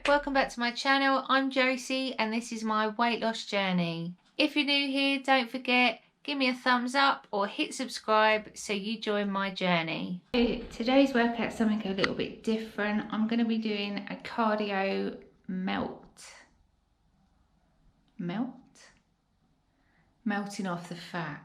welcome back to my channel. I'm Josie and this is my weight loss journey. If you're new here, don't forget, give me a thumbs up or hit subscribe so you join my journey. Today's workout is something a little bit different. I'm going to be doing a cardio melting off the fat.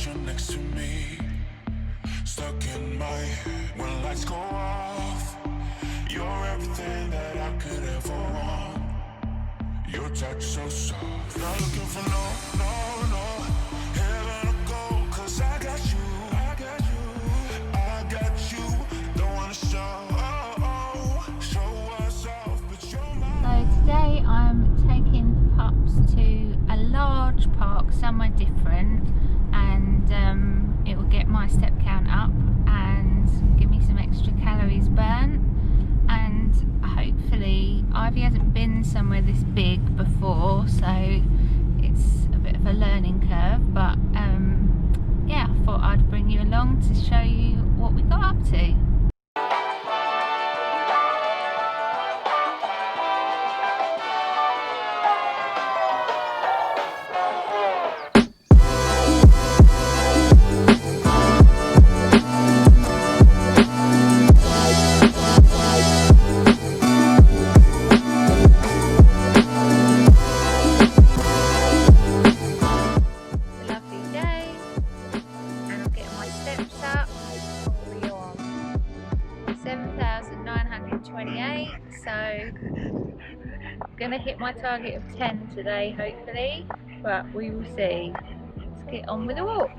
You're next to me, stuck in my head when lights go off. You're everything that I could ever want. Your touch so soft. Not looking for no heaven or gold, 'cause I got you. Don't wanna show us off, but you're mine. So today I'm taking the pups to a large park, somewhere different, and it will get my step count up and give me some extra calories burnt, and hopefully Ivy hasn't been somewhere this big before, so it's a bit of a learning curve, but yeah, I thought I'd bring you along to show you what we got up to. Gonna hit my target of 10 today, hopefully, but we will see. Let's get on with the walk.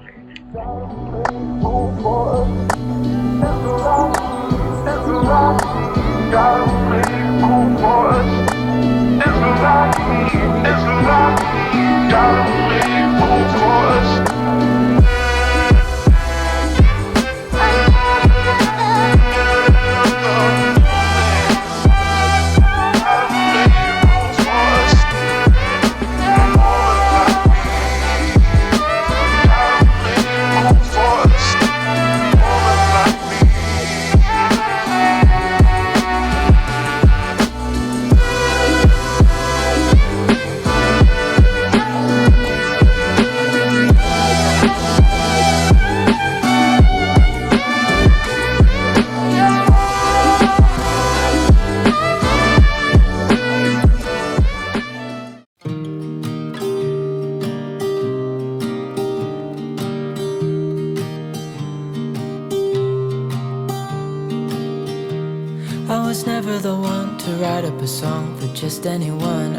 I was never the one to write up a song for just anyone.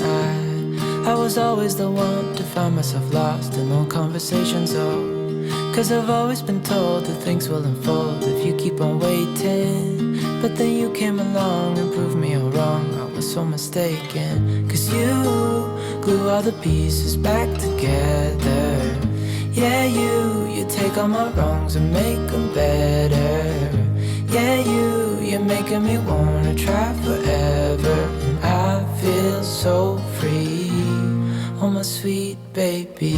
I was always the one to find myself lost in old conversations. Oh, 'cause I've always been told that things will unfold if you keep on waiting. But then you came along and proved me all wrong. I was so mistaken, 'cause you glue all the pieces back together. Yeah, you take all my wrongs and make them better. Yeah, you're making me wanna try forever. And I feel so free, oh my sweet baby.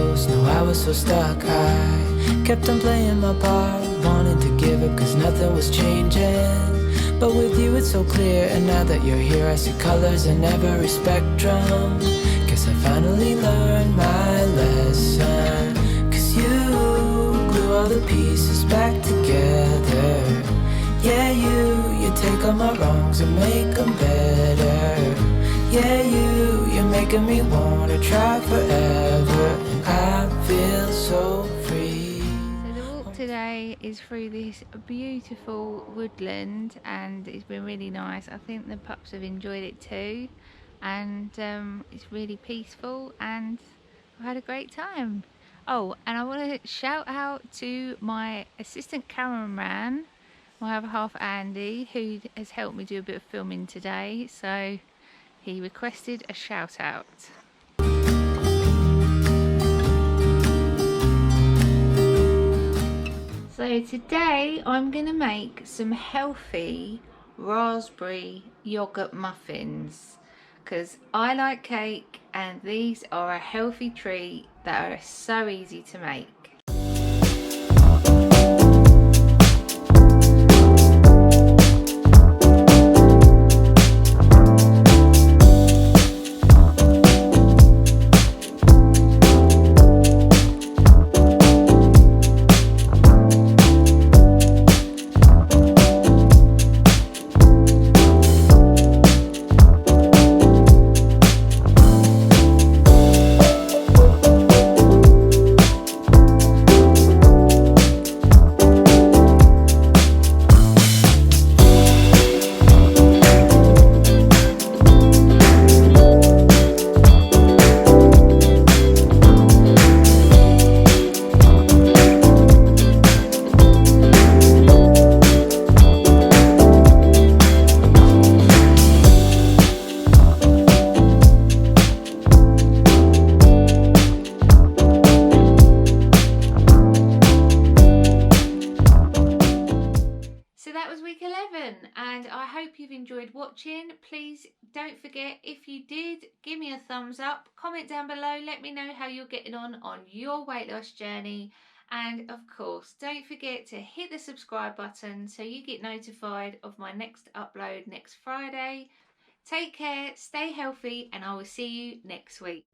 close, now I was so stuck. I kept on playing my part, wanting to give up cause nothing was changing. But with you it's so clear, and now that you're here I see colors in every spectrum. Guess I finally learned my lesson. Cause you glue all the pieces back together. Yeah, you take all my wrongs and make them better. Yeah, you're making me wanna try forever. And I feel so free. So the walk today is through this beautiful woodland, and it's been really nice. I think the pups have enjoyed it too, and it's really peaceful and I've had a great time. Oh, and I want to shout out to my assistant cameraman, my other half Andy, who has helped me do a bit of filming today, so he requested a shout out. So today I'm going to make some healthy raspberry yogurt muffins because I like cake and these are a healthy treat that are so easy to make. So that was week 11 and I hope you've enjoyed watching. Please don't forget, if you did, give me a thumbs up, comment down below, let me know how you're getting on your weight loss journey, and of course don't forget to hit the subscribe button so you get notified of my next upload next Friday. Take care, stay healthy, and I will see you next week.